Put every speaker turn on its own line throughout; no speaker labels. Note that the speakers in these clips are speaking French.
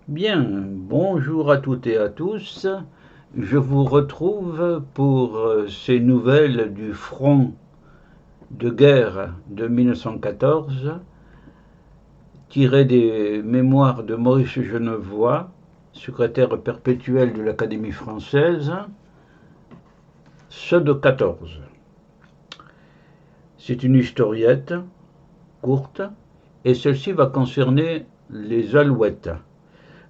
Bien, bonjour à toutes et à tous. Je vous retrouve pour ces nouvelles du front de guerre de 1914, tirées des mémoires de Maurice Genevoix, secrétaire perpétuel de l'Académie française, ceux de 14. C'est une historiette courte et celle-ci va concerner les Alouettes.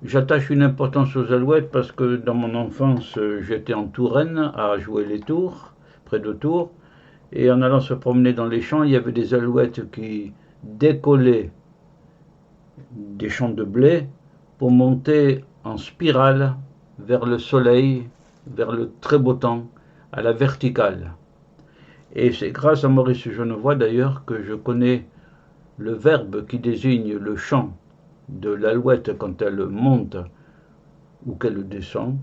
J'attache une importance aux Alouettes parce que dans mon enfance, j'étais en Touraine à jouer les tours, près de Tours, et en allant se promener dans les champs, il y avait des alouettes qui décollaient des champs de blé pour monter en spirale vers le soleil, vers le très beau temps, à la verticale. Et c'est grâce à Maurice Genevoix d'ailleurs que je connais le verbe qui désigne le chant de l'alouette quand elle monte ou qu'elle descend,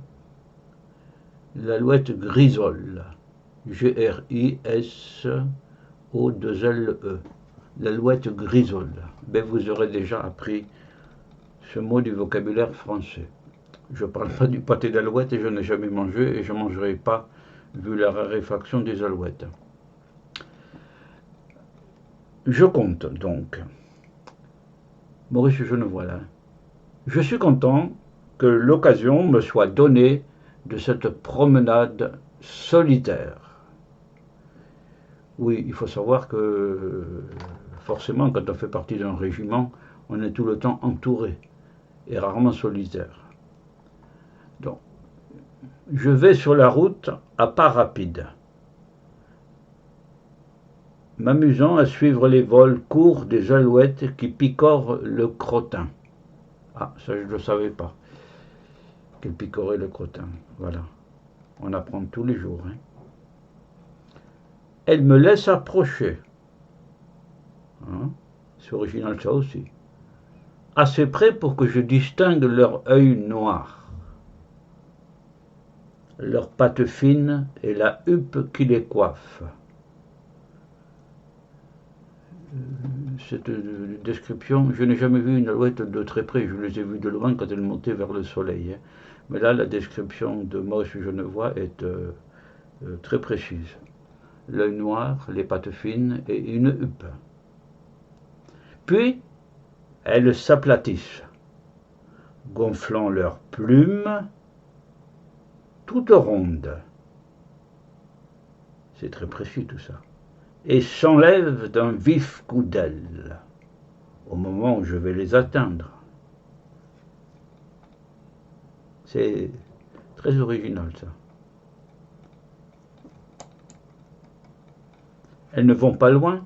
l'alouette grisole, G-R-I-S-O-2-L-E, l'alouette grisole. Ben, vous aurez déjà appris ce mot du vocabulaire français. Je ne parle pas du pâté d'alouette et je n'ai jamais mangé et je ne mangerai pas vu la raréfaction des alouettes. Je compte donc. Maurice Genevoix là. Je suis content que l'occasion me soit donnée de cette promenade solitaire. Oui, il faut savoir que forcément, quand on fait partie d'un régiment, on est tout le temps entouré et rarement solitaire. Donc, je vais sur la route à pas rapide, m'amusant à suivre les vols courts des alouettes qui picorent le crottin. Ah, ça je ne le savais pas, qu'elles picoraient le crottin. Voilà, on apprend tous les jours. Hein. Elles me laissent approcher. Hein, c'est original ça aussi. Assez près pour que je distingue leur œil noir, leurs pattes fines et la huppe qui les coiffe. Cette description, je n'ai jamais vu une alouette de très près, je les ai vues de loin quand elles montaient vers le soleil. Mais là, la description de Maurice Genevoix est très précise. L'œil noir, les pattes fines et une huppe. Puis, elles s'aplatissent, gonflant leurs plumes, toutes rondes. C'est très précis tout ça. Et s'enlèvent d'un vif coup d'aile au moment où je vais les atteindre. C'est très original ça. Elles ne vont pas loin,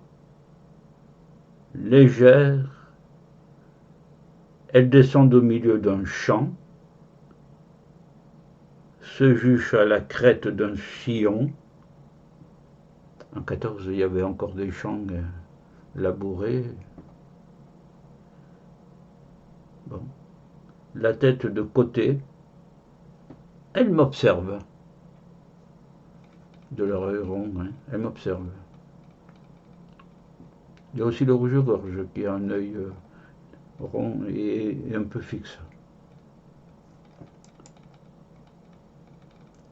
légères, elles descendent au milieu d'un champ, se juchent à la crête d'un sillon. En 14, il y avait encore des champs labourés. Bon. La tête de côté, elles m'observent. De leur œil rond, hein, elles m'observent. Il y a aussi le rouge-gorge qui a un œil rond et un peu fixe.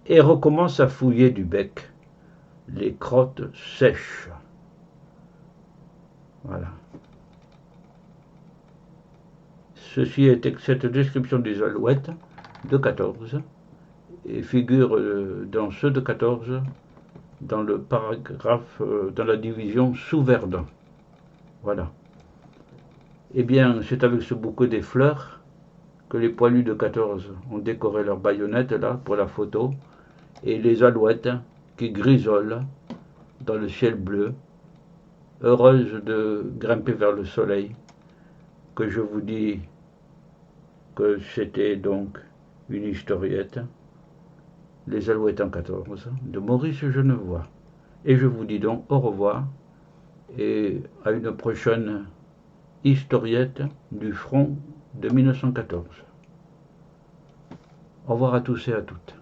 Et recommence à fouiller du bec les crottes sèches. Voilà. Cette description des alouettes de 14 et figure dans ceux de 14 dans le paragraphe, dans la division sous Verdun. Voilà. Eh bien, c'est avec ce bouquet des fleurs que les poilus de 14 ont décoré leur baïonnette là pour la photo, et les alouettes qui grisolent dans le ciel bleu, heureuses de grimper vers le soleil, que je vous dis que c'était donc une historiette, Les Alouettes en 14, de Maurice Genevoix. Et je vous dis donc au revoir et à une prochaine historiette du front de 1914. Au revoir à tous et à toutes.